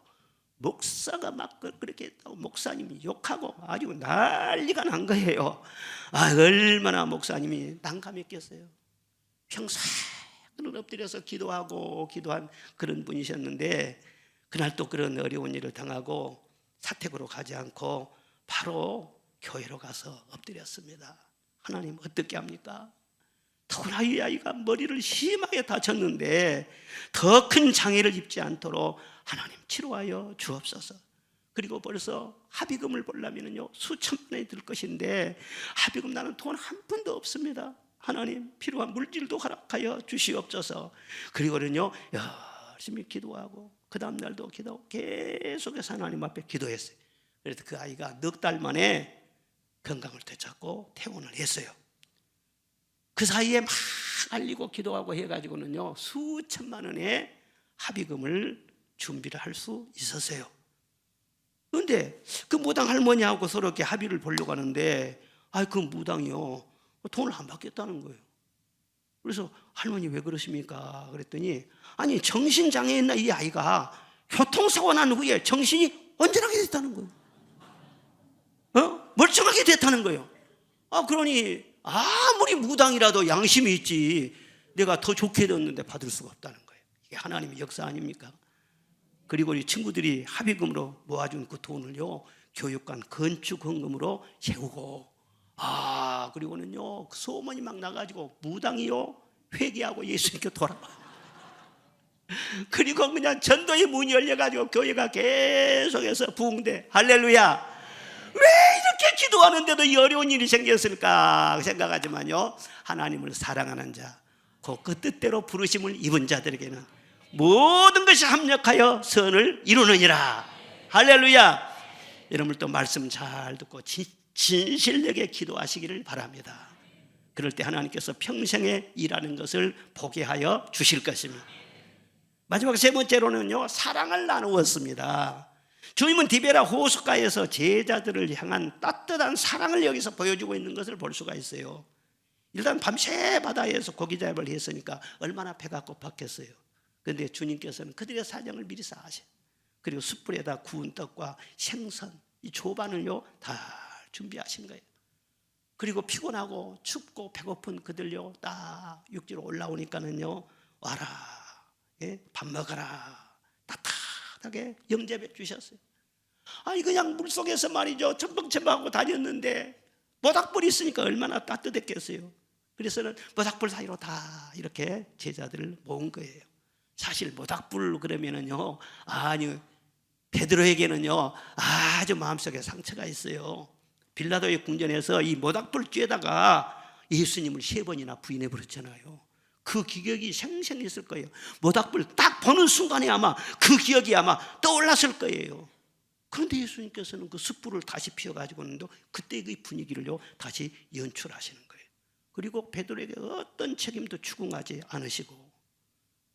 목사가 막 그렇게 했다고 목사님이 욕하고 아주 난리가 난 거예요. 얼마나 목사님이 난감했겠어요. 평생을 엎드려서 기도한 그런 분이셨는데, 그날 또 그런 어려운 일을 당하고 사택으로 가지 않고 바로 교회로 가서 엎드렸습니다. 하나님 어떻게 합니까? 더구나 이 아이가 머리를 심하게 다쳤는데 더 큰 장애를 입지 않도록 하나님 치료하여 주옵소서. 그리고 벌써 합의금을 보려면요 수천만 원이 들 것인데, 합의금 나는 돈 한 푼도 없습니다. 하나님 필요한 물질도 허락하여 주시옵소서. 그리고는요 열심히 기도하고 그 다음 날도 기도하고 계속해서 하나님 앞에 기도했어요. 그래서 그 아이가 넉 달 만에 건강을 되찾고 퇴원을 했어요. 그 사이에 막 알리고 기도하고 해가지고는요 수천만 원의 합의금을 준비를 할 수 있었어요. 그런데 그 무당 할머니하고 서로 이렇게 합의를 보려고 하는데 그 무당이요 돈을 안 받겠다는 거예요. 그래서 할머니 왜 그러십니까? 그랬더니 아니 정신장애 있는 이 아이가 교통사고 난 후에 정신이 언제나게 됐다는 거예요. 멀쩡하게 됐다는 거예요. 그러니 아무리 무당이라도 양심이 있지 내가 더 좋게 됐는데 받을 수가 없다는 거예요. 이게 하나님의 역사 아닙니까? 그리고 이 친구들이 합의금으로 모아준 그 돈을요 교육관 건축 헌금으로 세우고, 그리고는요 그 소문이 막 나가지고 무당이요 회개하고 예수님께 돌아와. 그리고 그냥 전도의 문이 열려가지고 교회가 계속해서 부흥돼. 할렐루야. 왜 이렇게 기도하는데도 이 어려운 일이 생겼을까 생각하지만요, 하나님을 사랑하는 자, 그 뜻대로 부르심을 입은 자들에게는 모든 것이 합력하여 선을 이루느니라. 할렐루야. 여러분도 말씀 잘 듣고 진실되게 기도하시기를 바랍니다. 그럴 때 하나님께서 평생에 일하는 것을 보게 하여 주실 것입니다. 마지막 세 번째로는요 사랑을 나누었습니다. 주님은 디베라 호숫가에서 제자들을 향한 따뜻한 사랑을 여기서 보여주고 있는 것을 볼 수가 있어요. 일단 밤새 바다에서 고기 잡을 했으니까 얼마나 배가 고팠겠어요. 그런데 주님께서는 그들의 사정을 미리 다 아셔요. 그리고 숯불에다 구운 떡과 생선, 이 조반을요 다 준비하신 거예요. 그리고 피곤하고 춥고 배고픈 그들요 딱 육지로 올라오니까는요 와라, 밥 먹어라, 따뜻하게 영접해 주셨어요. 그냥 물속에서 말이죠 첨벙첨벙하고 다녔는데 모닥불이 있으니까 얼마나 따뜻했겠어요. 그래서는 모닥불 사이로 다 이렇게 제자들을 모은 거예요. 사실 모닥불 그러면은요 베드로에게는요 아주 마음속에 상처가 있어요. 빌라도의 궁전에서 이 모닥불 쬐다가 예수님을 3번이나 부인해 버렸잖아요. 그 기억이 생생히 있을 거예요. 모닥불 딱 보는 순간에 아마 그 기억이 아마 떠올랐을 거예요. 그런데 예수님께서는 그 숯불을 다시 피워가지고는 그때 그 분위기를요 다시 연출하시는 거예요. 그리고 베드로에게 어떤 책임도 추궁하지 않으시고,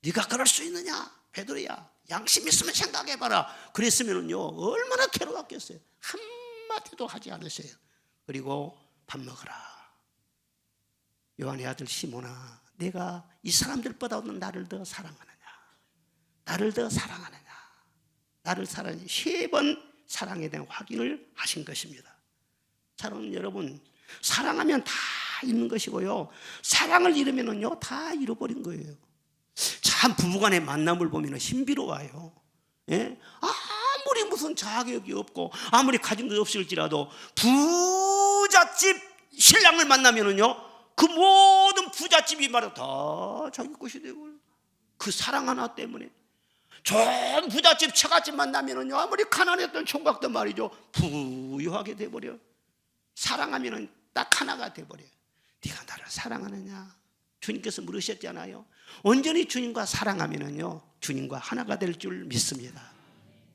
네가 그럴 수 있느냐 베드로야, 양심 있으면 생각해봐라. 그랬으면은요 얼마나 괴로웠겠어요. 한마디도 하지 않으세요. 그리고 밥 먹어라. 요한의 아들 시몬아, 내가 이 사람들보다는 나를 더 사랑하느냐, 나를 더 사랑하느냐, 나를 사랑하느냐, 3번 사랑에 대한 확인을 하신 것입니다. 사랑하는 여러분, 사랑하면 다 있는 것이고요. 사랑을 잃으면은요 다 잃어버린 거예요. 참 부부간의 만남을 보면 신비로워요. 예? 아무리 무슨 자격이 없고 아무리 가진 것 없을지라도 부잣집 신랑을 만나면은요 그 모든 부잣집이 말이야 다 자기 것이 되고 그 사랑 하나 때문에 좋은 부잣집 처갓집 만나면은요 아무리 가난했던 총각도 말이죠 부유하게 돼버려. 사랑하면은 딱 하나가 돼버려. 네가 나를 사랑하느냐? 주님께서 물으셨잖아요. 온전히 주님과 사랑하면은요 주님과 하나가 될 줄 믿습니다.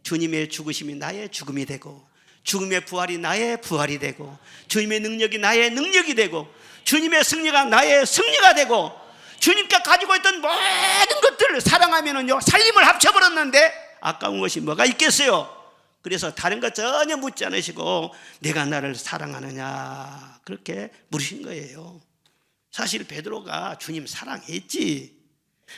주님의 죽으심이 나의 죽음이 되고 죽음의 부활이 나의 부활이 되고 주님의 능력이 나의 능력이 되고 주님의 승리가 나의 승리가 되고 주님께 가지고 있던 모든 것들을 사랑하면은요 살림을 합쳐버렸는데 아까운 것이 뭐가 있겠어요? 그래서 다른 것 전혀 묻지 않으시고 내가 나를 사랑하느냐 그렇게 물으신 거예요. 사실 베드로가 주님 사랑했지.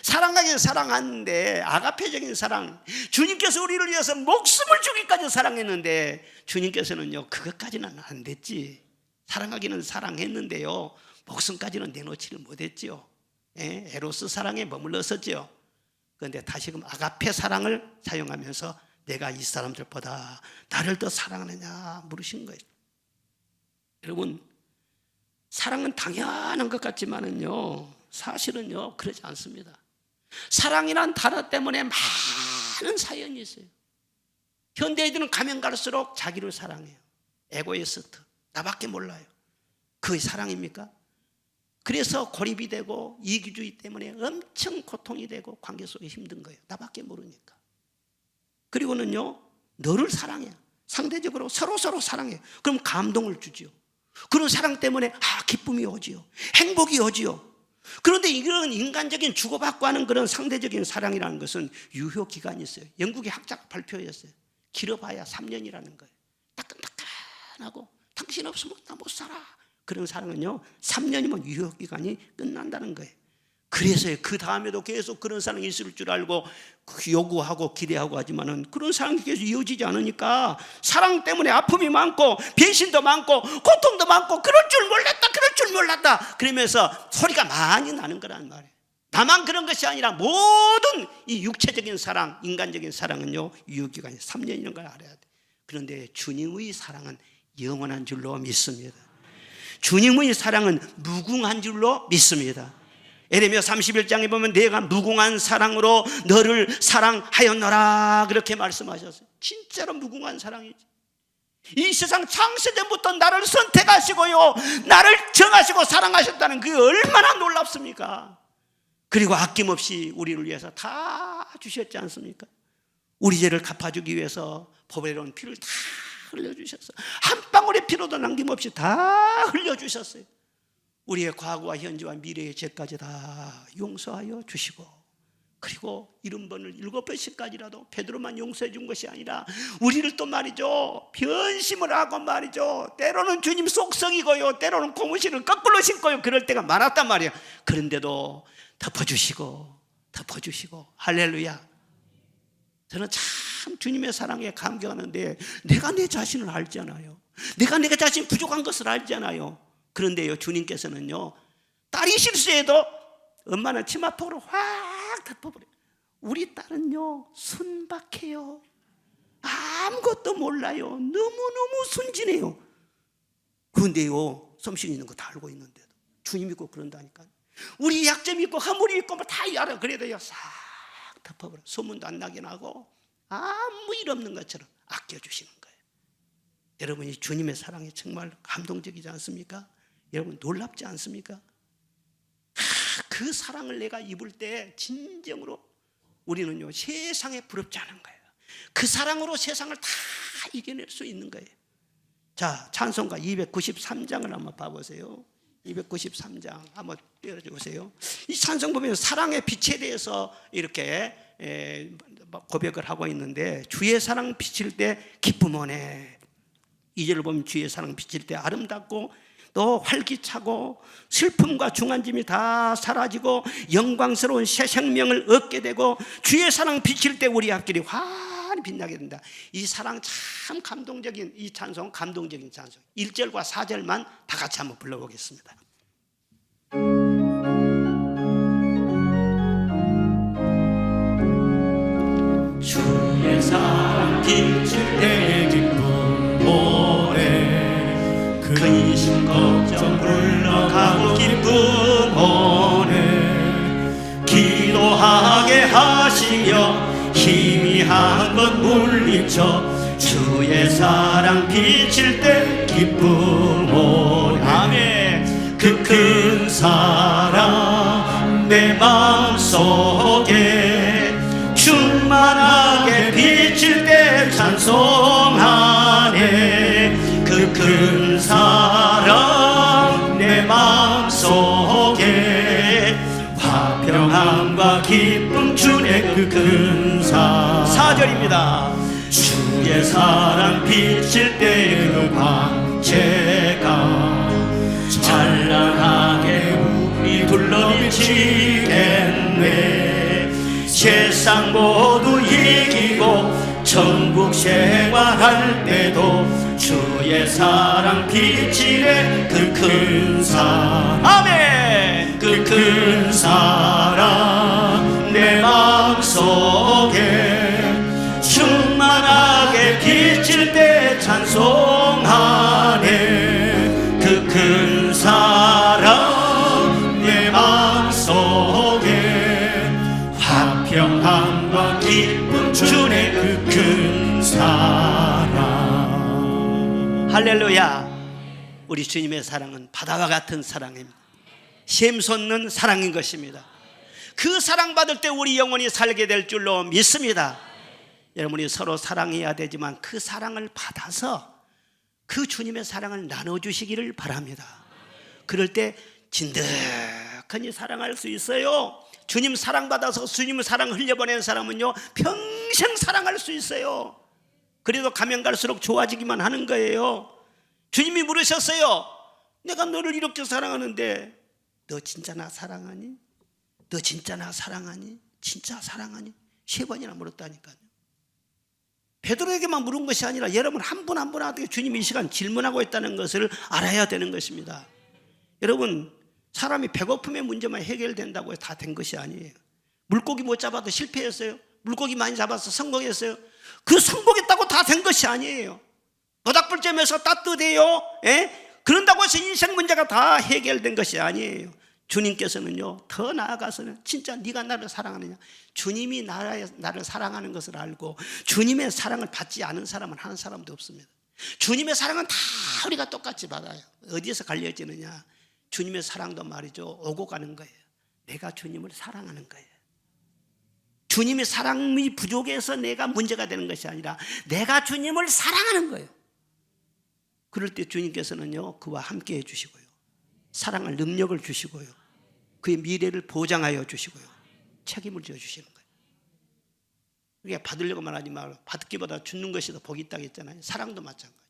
사랑하긴 사랑하는데 아가페적인 사랑, 주님께서 우리를 위해서 목숨을 주기까지 사랑했는데 주님께서는요 그것까지는 안 됐지. 사랑하기는 사랑했는데요 목숨까지는 내놓지를 못했지요. 에로스 사랑에 머물렀었죠. 그런데 다시금 아가페 사랑을 사용하면서 내가 이 사람들보다 나를 더 사랑하느냐 물으신 거예요. 여러분 사랑은 당연한 것 같지만은요 사실은요 그러지 않습니다. 사랑이란 단어 때문에 많은 사연이 있어요. 현대인들은 가면 갈수록 자기를 사랑해요. 에고이스트, 나밖에 몰라요. 그게 사랑입니까? 그래서 고립이 되고 이기주의 때문에 엄청 고통이 되고 관계 속에 힘든 거예요. 나밖에 모르니까. 그리고는요 너를 사랑해요. 상대적으로 서로 사랑해요. 그럼 감동을 주지요. 그런 사랑 때문에 기쁨이 오지요. 행복이 오지요. 그런데 이런 인간적인 주고받고 하는 그런 상대적인 사랑이라는 것은 유효기간이 있어요. 영국의 학자가 발표했어요. 길어봐야 3년이라는 거예요. 따끈따끈하고 당신 없으면 나 못 살아. 그런 사랑은요 3년이면 유효기간이 끝난다는 거예요. 그래서 그 다음에도 계속 그런 사랑이 있을 줄 알고 요구하고 기대하고 하지만은 그런 사랑이 계속 이어지지 않으니까 사랑 때문에 아픔이 많고 배신도 많고 고통도 많고 그럴 줄 몰랐다 그러면서 소리가 많이 나는 거란 말이에요. 다만 그런 것이 아니라 모든 이 육체적인 사랑, 인간적인 사랑은요 유효기간이 3년이라는 걸 알아야 돼. 그런데 주님의 사랑은 영원한 줄로 믿습니다. 주님의 사랑은 무궁한 줄로 믿습니다. 에레미야 31장에 보면 내가 무궁한 사랑으로 너를 사랑하였노라 그렇게 말씀하셨어요. 진짜로 무궁한 사랑이지. 이 세상 창세전부터 나를 선택하시고요 나를 정하시고 사랑하셨다는 그게 얼마나 놀랍습니까? 그리고 아낌없이 우리를 위해서 다 주셨지 않습니까? 우리 죄를 갚아주기 위해서 보배로운 피를 다 흘려주셨어요. 한 방울의 피로도 남김없이 다 흘려주셨어요. 우리의 과거와 현재와 미래의 죄까지 다 용서하여 주시고 그리고 70번을 7번씩까지라도 베드로만 용서해 준 것이 아니라 우리를 또 말이죠 변심을 하고 말이죠 때로는 주님 속성이고요 때로는 고무신을 거꾸로 신고요 그럴 때가 많았단 말이에요. 그런데도 덮어주시고 할렐루야. 저는 참 주님의 사랑에 감격하는데 내가 내 자신을 알잖아요. 내가 내 자신 부족한 것을 알잖아요. 그런데요 주님께서는요 딸이 실수해도 엄마는 치마폭으로 확 덮어버려요. 우리 딸은요 순박해요. 아무것도 몰라요. 너무너무 순진해요. 그런데요 솜씨 있는 거 다 알고 있는데도 주님 믿고 그런다니까요. 우리 약점 있고 허물이 있고 뭐 다 알아. 그래도요 싹 덮어버려. 소문도 안 나게 하고 아무 일 없는 것처럼 아껴주시는 거예요. 여러분 이 주님의 사랑이 정말 감동적이지 않습니까? 여러분 놀랍지 않습니까? 그 사랑을 내가 입을 때 진정으로 우리는요 세상에 부럽지 않은 거예요. 그 사랑으로 세상을 다 이겨낼 수 있는 거예요. 자 찬송가 293장을 한번 봐보세요. 293장 한번 띄워주세요. 이 찬송 보면 사랑의 빛에 대해서 이렇게 고백을 하고 있는데 주의 사랑 비칠 때 기쁨 오네. 2절을 보면 주의 사랑 비칠 때 아름답고 또 활기차고 슬픔과 중한짐이 다 사라지고 영광스러운 새 생명을 얻게 되고 주의 사랑 비칠 때 우리 앞길이 환히 빛나게 된다. 이 사랑 참 감동적인 이 찬송, 감동적인 찬송 1절과 4절만 다 같이 한번 불러보겠습니다. 찬송하게 하시며 희미한 것 물리쳐 주의 사랑 비칠 때 기쁨 오네. 아멘. 그 큰 사랑 내 마음속에 충만하게 비칠 때 찬송하네. 그 큰 사랑 내 마음속에 화평함과 기쁨 주네. 그 큰 사랑. 4절입니다. 주의 사랑 비칠 때 그 광채가 찬란하게 우리 둘러비치겠네. 세상 모두 이기고 천국 생활할 때도 주의 사랑 비치네. 그 큰 사랑. 아멘. 그 큰 사랑 내 마음속에 충만하게 비칠 때 찬송하네. 그 큰 사랑 내 마음속에 화평함과 기쁨 주네. 그 큰 사랑. 할렐루야. 우리 주님의 사랑은 바다와 같은 사랑입니다. 샘솟는 사랑인 것입니다. 그 사랑받을 때 우리 영혼이 살게 될 줄로 믿습니다. 여러분이 서로 사랑해야 되지만 그 사랑을 받아서 그 주님의 사랑을 나눠주시기를 바랍니다. 그럴 때 진득하니 사랑할 수 있어요. 주님 사랑받아서 주님의 사랑을 흘려보낸 사람은요 평생 사랑할 수 있어요. 그래도 가면 갈수록 좋아지기만 하는 거예요. 주님이 물으셨어요. 내가 너를 이렇게 사랑하는데 너 진짜 나 사랑하니? 너 진짜 나 사랑하니? 진짜 사랑하니? 3번이나 물었다니까요. 베드로에게만 물은 것이 아니라 여러분 한 분 한 분한테 주님이 이 시간 질문하고 있다는 것을 알아야 되는 것입니다. 여러분 사람이 배고픔의 문제만 해결된다고 해서 다 된 것이 아니에요. 물고기 못 잡아도 실패했어요. 물고기 많이 잡아서 성공했어요. 그 성공했다고 다 된 것이 아니에요. 모닥불점에서 따뜻해요. 그런다고 해서 인생 문제가 다 해결된 것이 아니에요. 주님께서는요 더 나아가서는 진짜 네가 나를 사랑하느냐, 주님이 나를 사랑하는 것을 알고 주님의 사랑을 받지 않은 사람은 한 사람도 없습니다. 주님의 사랑은 다 우리가 똑같이 받아요. 어디에서 갈려지느냐, 주님의 사랑도 말이죠 오고 가는 거예요. 내가 주님을 사랑하는 거예요. 주님의 사랑이 부족해서 내가 문제가 되는 것이 아니라 내가 주님을 사랑하는 거예요. 그럴 때 주님께서는요 그와 함께 해주시고요 사랑할 능력을 주시고요 그의 미래를 보장하여 주시고요 책임을 져주시는 거예요. 그러니까 받으려고만 하지 말고 받기보다 주는 것이 더 복이 있다고 했잖아요. 사랑도 마찬가지.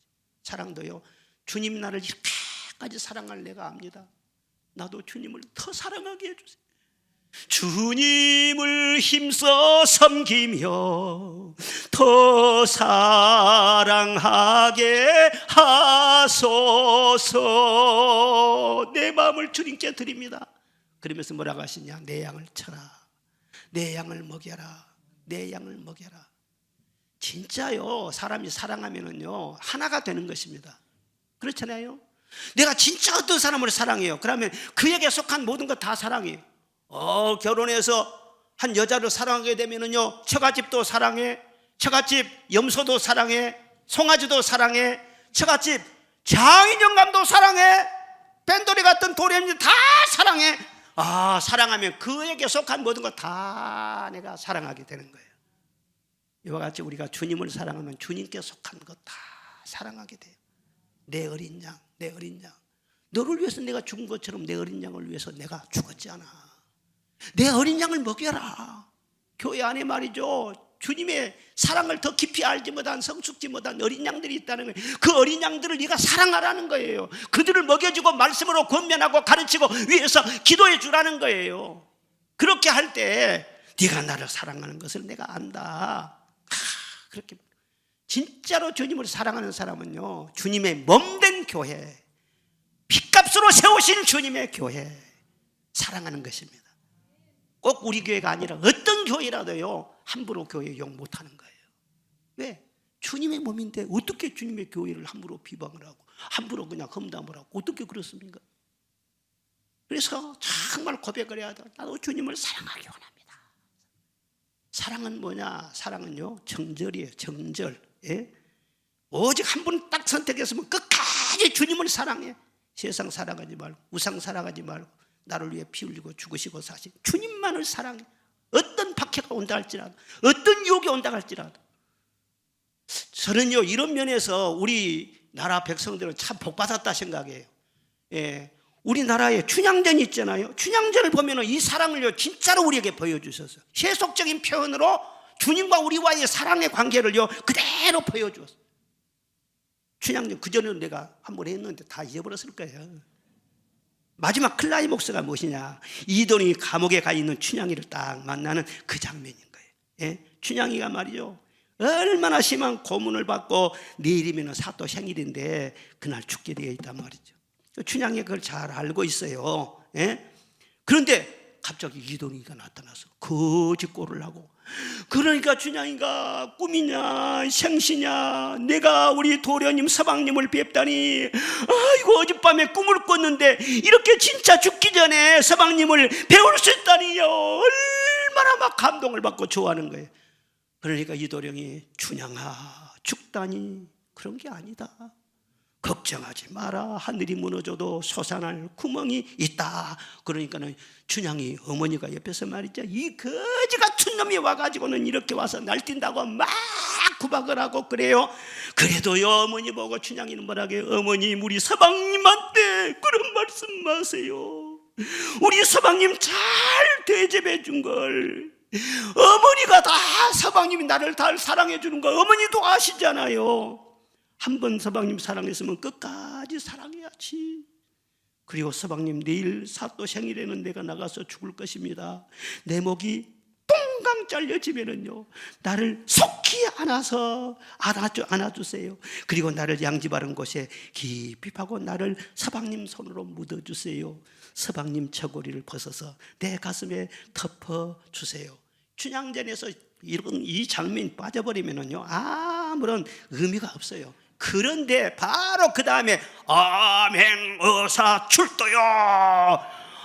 사랑도요 주님 나를 이렇게까지 사랑할 내가 압니다. 나도 주님을 더 사랑하게 해주세요. 주님을 힘써 섬기며 더 사랑하게 하소서. 내 마음을 주님께 드립니다. 그러면서 뭐라고 하시냐, 내 양을 쳐라, 내 양을 먹여라, 내 양을 먹여라. 진짜요 사람이 사랑하면은요 하나가 되는 것입니다. 그렇잖아요. 내가 진짜 어떤 사람을 사랑해요. 그러면 그에게 속한 모든 것 다 사랑해요. 결혼해서 한 여자를 사랑하게 되면은요 처갓집도 사랑해, 처갓집 염소도 사랑해, 송아지도 사랑해, 처갓집 장인영감도 사랑해, 뺀돌이 같은 도련님 다 사랑해. 사랑하면 그에게 속한 모든 것 다 내가 사랑하게 되는 거예요. 이와 같이 우리가 주님을 사랑하면 주님께 속한 것 다 사랑하게 돼요. 내 어린 양, 내 어린 양. 너를 위해서 내가 죽은 것처럼 내 어린 양을 위해서 내가 죽었지 않아. 내 어린 양을 먹여라. 교회 안에 말이죠 주님의 사랑을 더 깊이 알지 못한, 성숙지 못한 어린 양들이 있다는 거예요. 그 어린 양들을 네가 사랑하라는 거예요. 그들을 먹여주고 말씀으로 권면하고 가르치고 위해서 기도해 주라는 거예요. 그렇게 할 때 네가 나를 사랑하는 것을 내가 안다. 그렇게 진짜로 주님을 사랑하는 사람은요 주님의 몸된 교회, 핏값으로 세우신 주님의 교회 사랑하는 것입니다. 꼭 우리 교회가 아니라 어떤 교회라도요 함부로 교회 욕 못하는 거예요. 왜? 주님의 몸인데 어떻게 주님의 교회를 함부로 비방을 하고 함부로 그냥 험담을 하고 어떻게 그렇습니까? 그래서 정말 고백을 해야 돼. 나도 주님을 사랑하기 원합니다. 사랑은 뭐냐? 사랑은요, 정절이에요. 정절. 예? 오직 한 분 딱 선택했으면 끝까지 주님을 사랑해. 세상 살아가지 말고, 우상 살아가지 말고, 나를 위해 피 흘리고 죽으시고 사신 주님만을 사랑해. 어떤 박해가 온다 할지라도, 어떤 유혹이 온다 할지라도. 저는요, 이런 면에서 우리 나라 백성들은 참 복받았다 생각해요. 예. 우리나라에 춘향전 있잖아요. 춘향전을 보면 이 사랑을요, 진짜로 우리에게 보여주셨어요. 세속적인 표현으로 주님과 우리와의 사랑의 관계를요, 그대로 보여주었어요. 춘향전, 그전에는 내가 한번 했는데 다 잊어버렸을 거예요. 마지막 클라이목스가 무엇이냐? 이돈이 감옥에 가 있는 춘향이를 딱 만나는 그 장면인 거예요. 예? 춘향이가 말이죠, 얼마나 심한 고문을 받고 내일이면 사또 생일인데 그날 죽게 되어 있단 말이죠. 춘향이 그걸 잘 알고 있어요. 예? 그런데 갑자기 이돈이가 나타나서 거짓골을 하고, 그러니까 춘향이가 꿈이냐 생시냐, 내가 우리 도련님 서방님을 뵙다니, 아이고 어젯밤에 꿈을 꿨는데 이렇게 진짜 죽기 전에 서방님을 배울 수 있다니요, 얼마나 막 감동을 받고 좋아하는 거예요. 그러니까 이도령이, 춘향아 죽다니 그런 게 아니다, 걱정하지 마라, 하늘이 무너져도 솟아날 구멍이 있다. 그러니까는 춘향이 어머니가 옆에서 말이죠, 이 거지 같은 놈이 와가지고는 이렇게 와서 날뛴다고 막 구박을 하고 그래요. 그래도요, 어머니 보고 춘향이는 뭐라고 해요? 어머님, 우리 서방님한테 그런 말씀 마세요. 우리 서방님 잘 대접해 준 걸 어머니가 다, 서방님이 나를 다 사랑해 주는 거 어머니도 아시잖아요. 한 번 서방님 사랑했으면 끝까지 사랑해야지. 그리고 서방님, 내일 사또 생일에는 내가 나가서 죽을 것입니다. 내 목이 똥강 잘려지면은요, 나를 속히 안아주세요. 그리고 나를 양지 바른 곳에 깊이 파고 나를 서방님 손으로 묻어주세요. 서방님 저고리를 벗어서 내 가슴에 덮어주세요. 춘향전에서 이 장면이 빠져버리면은요, 아무런 의미가 없어요. 그런데 바로 그 다음에 암행어사 출도요.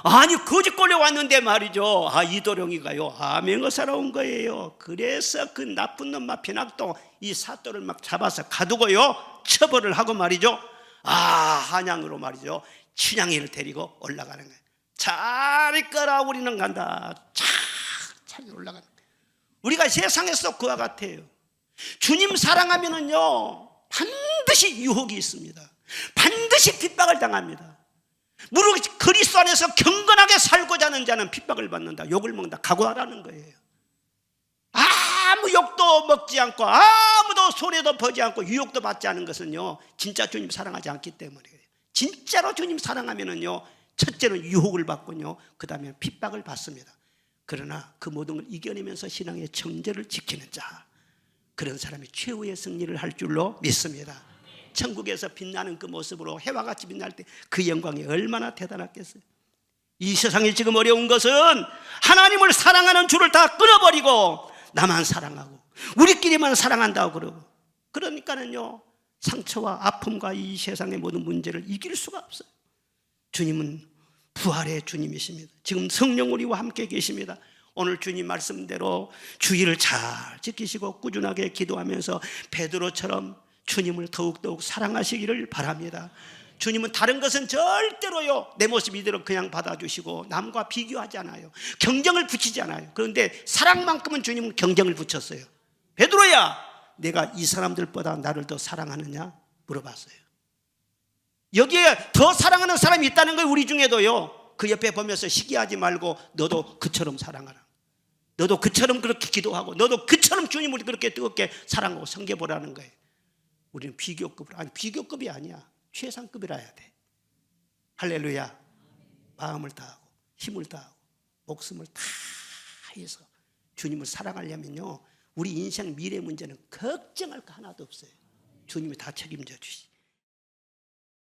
아니, 거짓골에 왔는데 말이죠, 이도령이가요 암행어사로 온 거예요. 그래서 그 나쁜 놈 마피낙도 이 사또를 막 잡아서 가두고요, 처벌을 하고 말이죠, 한양으로 말이죠, 춘향이를 데리고 올라가는 거예요. 잘 있거라, 우리는 간다. 차차히 올라가는 거예요. 우리가 세상에서 그와 같아요. 주님 사랑하면은요, 반드시 유혹이 있습니다. 반드시 핍박을 당합니다. 무릇 그리스도 안에서 경건하게 살고자 하는 자는 핍박을 받는다, 욕을 먹는다, 각오하라는 거예요. 아무 욕도 먹지 않고 아무도 손해도 보지 않고 유혹도 받지 않은 것은요, 진짜 주님 사랑하지 않기 때문이에요. 진짜로 주님 사랑하면은요, 첫째는 유혹을 받고요, 그 다음에 핍박을 받습니다. 그러나 그 모든 걸 이겨내면서 신앙의 정절을 지키는 자, 그런 사람이 최후의 승리를 할 줄로 믿습니다. 천국에서 빛나는 그 모습으로 해와 같이 빛날 때 그 영광이 얼마나 대단하겠어요. 이 세상이 지금 어려운 것은 하나님을 사랑하는 줄을 다 끊어버리고 나만 사랑하고 우리끼리만 사랑한다고 그러고, 그러니까는요, 상처와 아픔과 이 세상의 모든 문제를 이길 수가 없어요. 주님은 부활의 주님이십니다. 지금 성령 우리와 함께 계십니다. 오늘 주님 말씀대로 주의를 잘 지키시고 꾸준하게 기도하면서 베드로처럼 주님을 더욱더욱 사랑하시기를 바랍니다. 주님은 다른 것은 절대로요, 내 모습 이대로 그냥 받아주시고 남과 비교하지 않아요. 경쟁을 붙이지 않아요. 그런데 사랑만큼은 주님은 경쟁을 붙였어요. 베드로야, 내가 이 사람들보다 나를 더 사랑하느냐 물어봤어요. 여기에 더 사랑하는 사람이 있다는 거예요. 우리 중에도요. 그 옆에 보면서 시기하지 말고 너도 그처럼 사랑하라. 너도 그처럼 그렇게 기도하고 너도 그처럼 주님을 그렇게 뜨겁게 사랑하고 섬겨보라는 거예요. 우리는 비교급으로, 아니 비교급이 아니야, 최상급이라 해야 돼. 할렐루야. 마음을 다하고 힘을 다하고 목숨을 다해서 주님을 사랑하려면요, 우리 인생 미래 문제는 걱정할 거 하나도 없어요. 주님이 다 책임져 주시죠.